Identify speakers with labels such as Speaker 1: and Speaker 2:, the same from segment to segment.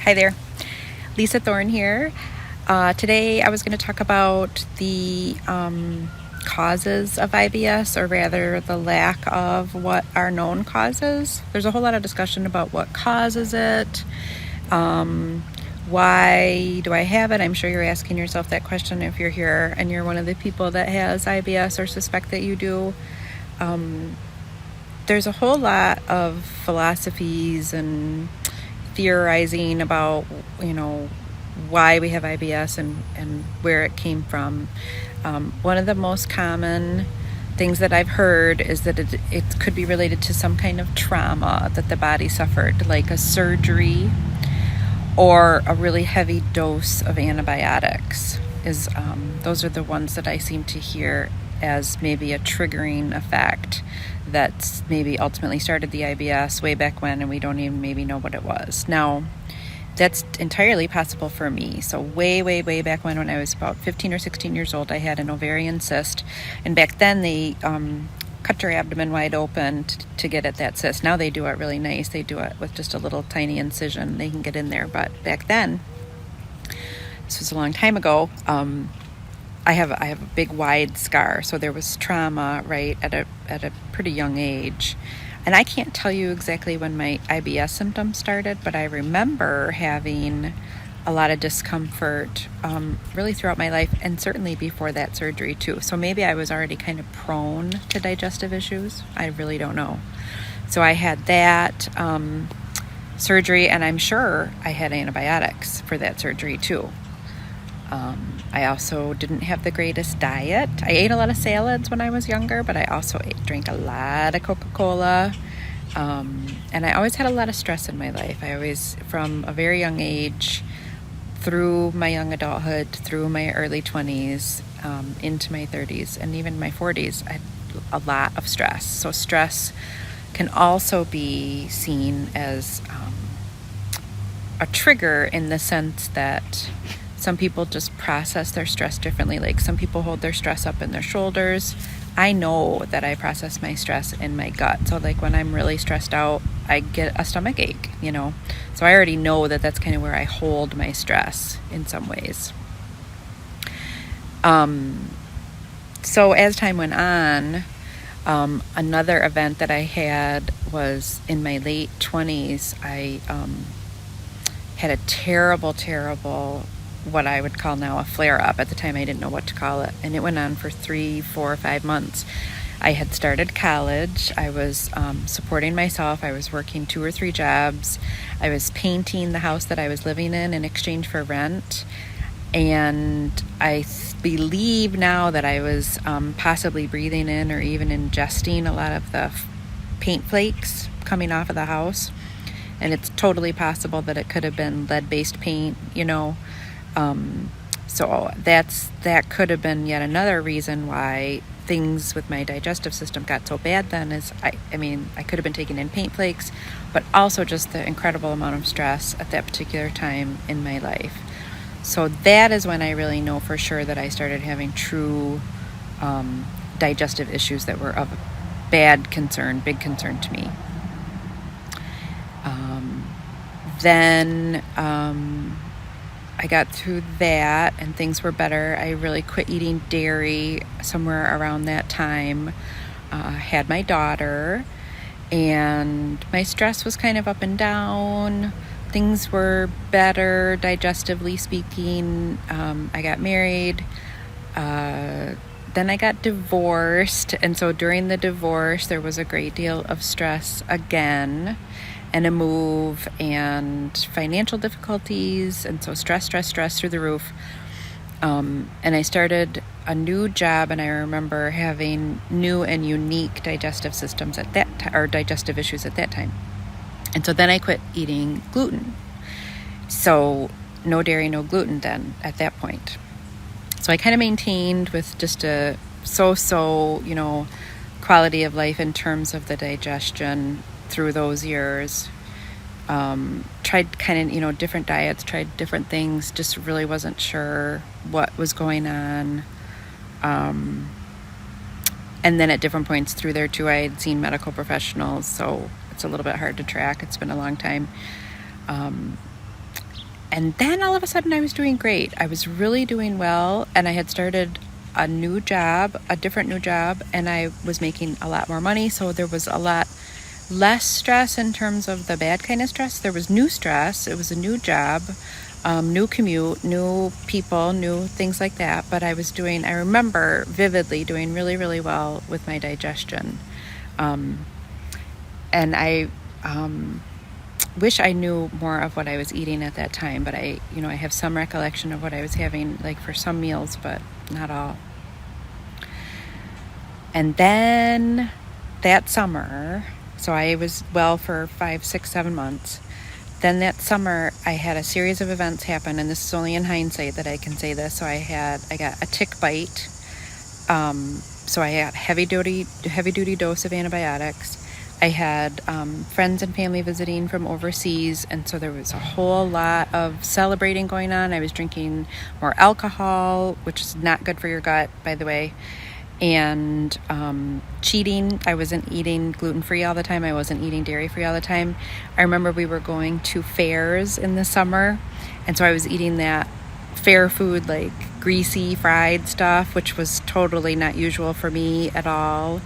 Speaker 1: Hi there, Lisa Thorne here. Today I was going to talk about the causes of IBS, or rather the lack of what are known causes. There's a whole lot of discussion about what causes it. Why do I have it? I'm sure you're asking yourself that question if you're here and you're one of the people that has IBS or suspect that you do. There's a whole lot of philosophies and theorizing about, why we have IBS and where it came from. One of the most common things that I've heard is that it could be related to some kind of trauma that the body suffered, like a surgery or a really heavy dose of antibiotics. Those are the ones that I seem to hear as maybe a triggering effect that's maybe ultimately started the IBS way back when, and we don't even maybe know what it was. Now, that's entirely possible for me. So way back when I was about 15 or 16 years old, I had an ovarian cyst, and back then they cut your abdomen wide open to get at that cyst. Now they do it really nice. They do it with just a little tiny incision. They can get in there, but back then, this was a long time ago, I have a big wide scar, so there was trauma right at a pretty young age. And I can't tell you exactly when my IBS symptoms started, but I remember having a lot of discomfort really throughout my life, and certainly before that surgery too. So maybe I was already kind of prone to digestive issues. I really don't know. So I had that surgery, and I'm sure I had antibiotics for that surgery too. I also didn't have the greatest diet. I ate a lot of salads when I was younger, but I also drank a lot of Coca-Cola. And I always had a lot of stress in my life. I always, from a very young age, through my young adulthood, through my early 20s, into my 30s, and even my 40s, I had a lot of stress. So stress can also be seen as a trigger, in the sense that some people just process their stress differently. Like, some people hold their stress up in their shoulders. I know that I process my stress in my gut. So like when I'm really stressed out, I get a stomach ache, So I already know that that's kind of where I hold my stress in some ways. So as time went on, another event that I had was in my late 20s. I had a terrible, what I would call now a flare-up. At the time, I didn't know what to call it, and it went on for 3, 4, 5 months. I had started college. I was supporting myself. I was working 2 or 3 jobs. I was painting the house that I was living in exchange for rent, and I believe now that I was possibly breathing in or even ingesting a lot of the paint flakes coming off of the house, and it's totally possible that it could have been lead-based paint, So that could have been yet another reason why things with my digestive system got so bad then. I could have been taking in paint flakes, but also just the incredible amount of stress at that particular time in my life. So that is when I really know for sure that I started having true digestive issues that were of big concern to me. Then I got through that and things were better. I really quit eating dairy somewhere around that time. Had my daughter, and my stress was kind of up and down. Things were better, digestively speaking. I got married. Then I got divorced. And so during the divorce, there was a great deal of stress again, and a move and financial difficulties. And so stress through the roof. And I started a new job, and I remember having new and unique digestive systems at that time, or digestive issues at that time. And so then I quit eating gluten. So no dairy, no gluten then at that point. So I kind of maintained with just a so-so, quality of life in terms of the digestion through those years. Tried kind of, different diets, tried different things, just really wasn't sure what was going on. And then at different points through there too, I had seen medical professionals, so it's a little bit hard to track. It's been a long time. And then all of a sudden I was doing great. I was really doing well, and I had started a different new job, and I was making a lot more money. So there was a lot less stress in terms of the bad kind of stress. There was new stress. It was a new job, new commute, new people, new things like that. But I remember vividly doing really, really well with my digestion. And I wish I knew more of what I was eating at that time, but I have some recollection of what I was having, like for some meals, but not all. And then that summer, so I was well for 5, 6, 7 months. Then that summer, I had a series of events happen, and this is only in hindsight that I can say this. So I got a tick bite. So I had heavy duty dose of antibiotics. I had friends and family visiting from overseas, and so there was a whole lot of celebrating going on. I was drinking more alcohol, which is not good for your gut, by the way, and cheating. I wasn't eating gluten-free all the time. I wasn't eating dairy-free all the time. I remember we were going to fairs in the summer, and so I was eating that fair food, like greasy fried stuff, which was totally not usual for me at all.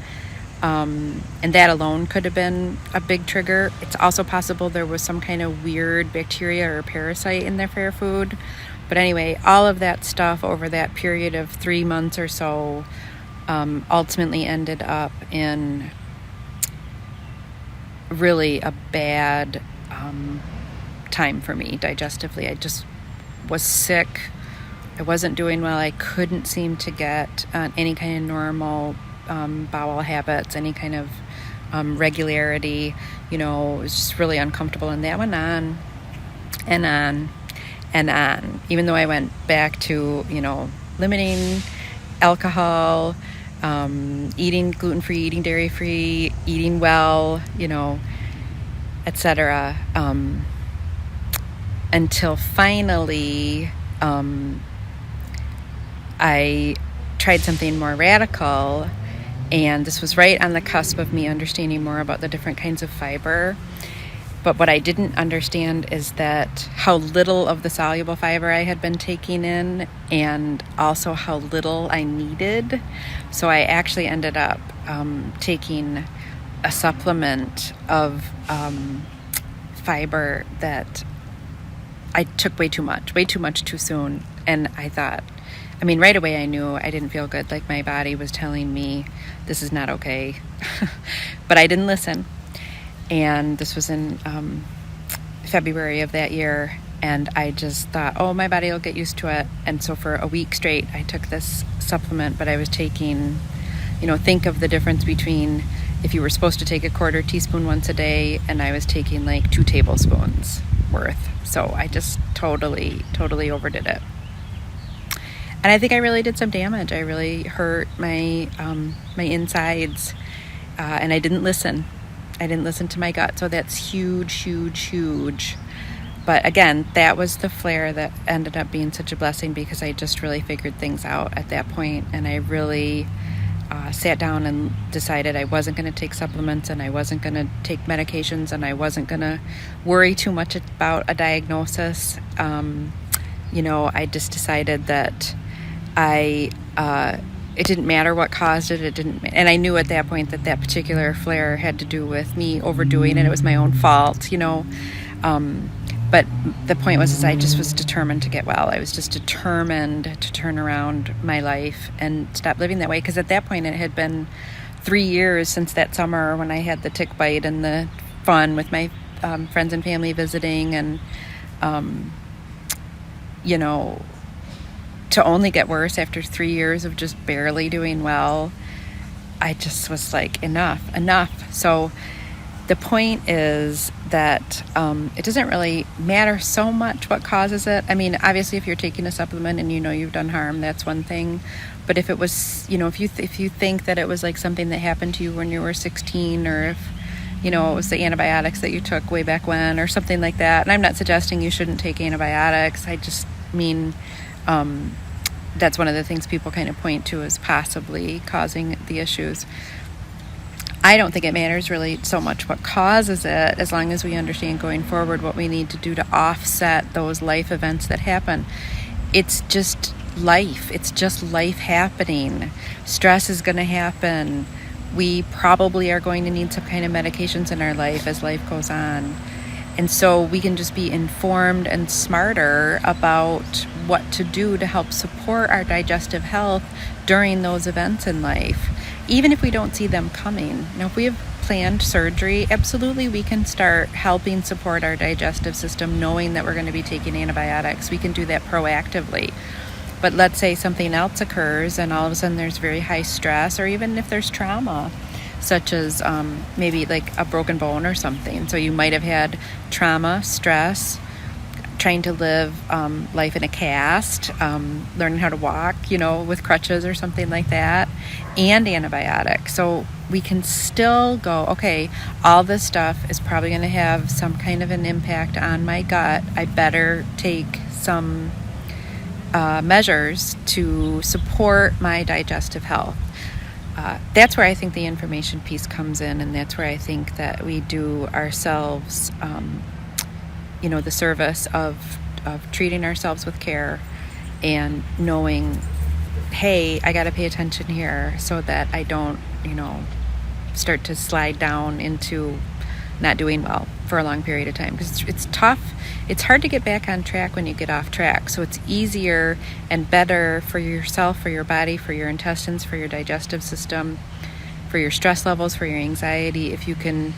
Speaker 1: And that alone could have been a big trigger. It's also possible there was some kind of weird bacteria or parasite in their fair food. But anyway, all of that stuff over that period of 3 months or so ultimately ended up in really a bad time for me digestively. I just was sick. I wasn't doing well. I couldn't seem to get any kind of normal bowel habits, any kind of regularity. It was just really uncomfortable, and that went on and on and on, even though I went back to limiting alcohol, eating gluten-free, eating dairy-free, eating well, etc., until finally I tried something more radical. And this was right on the cusp of me understanding more about the different kinds of fiber. But what I didn't understand is that how little of the soluble fiber I had been taking in, and also how little I needed. So I actually ended up taking a supplement of fiber that I took way too much too soon. And I thought, right away I knew I didn't feel good. Like my body was telling me this is not okay. But I didn't listen. And this was in February of that year. And I just thought, oh, my body will get used to it. And so for a week straight, I took this supplement, but I was taking, think of the difference between if you were supposed to take a 1/4 teaspoon once a day, and I was taking like 2 tablespoons worth. So I just totally overdid it. And I think I really did some damage. I really hurt my my insides, and I didn't listen. I didn't listen to my gut. So that's huge. But again, that was the flare that ended up being such a blessing, because I just really figured things out at that point, and I really sat down and decided I wasn't going to take supplements, and I wasn't going to take medications, and I wasn't going to worry too much about a diagnosis. I just decided that it didn't matter what caused it. And I knew at that point that particular flare had to do with me overdoing it. It was my own fault, But the point was, I just was determined to get well. I was just determined to turn around my life and stop living that way. Because at that point, it had been 3 years since that summer when I had the tick bite and the fun with my friends and family visiting, and to only get worse after 3 years of just barely doing well. I just was like, enough. So the point is that it doesn't really matter so much what causes it. Obviously, if you're taking a supplement and you've done harm, that's one thing. But if it was, if you think that it was like something that happened to you when you were 16, or if, it was the antibiotics that you took way back when, or something like that. And I'm not suggesting you shouldn't take antibiotics. I just mean, that's one of the things people kind of point to as possibly causing the issues. I don't think it matters really so much what causes it, as long as we understand going forward what we need to do to offset those life events that happen. It's just life. It's just life happening. Stress is going to happen. We probably are going to need some kind of medications in our life as life goes on. And so we can just be informed and smarter about what to do to help support our digestive health during those events in life, even if we don't see them coming. Now, if we have planned surgery, absolutely we can start helping support our digestive system, knowing that we're going to be taking antibiotics. We can do that proactively. But let's say something else occurs and all of a sudden there's very high stress, or even if there's trauma, such as maybe like a broken bone or something. So you might have had trauma, stress, trying to live life in a cast, learning how to walk, with crutches or something like that, and antibiotics. So we can still go, okay, all this stuff is probably going to have some kind of an impact on my gut. I better take some measures to support my digestive health. That's where I think the information piece comes in, and that's where I think that we do ourselves, the service of treating ourselves with care and knowing, hey, I got to pay attention here so that I don't, start to slide down into not doing well for a long period of time, because it's tough. It's hard to get back on track when you get off track. So it's easier and better for yourself, for your body, for your intestines, for your digestive system, for your stress levels, for your anxiety, if you can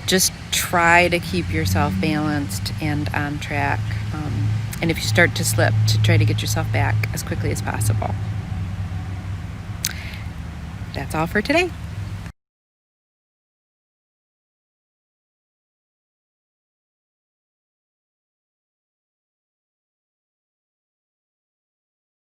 Speaker 1: just try to keep yourself balanced and on track. And if you start to slip, to try to get yourself back as quickly as possible. That's all for today.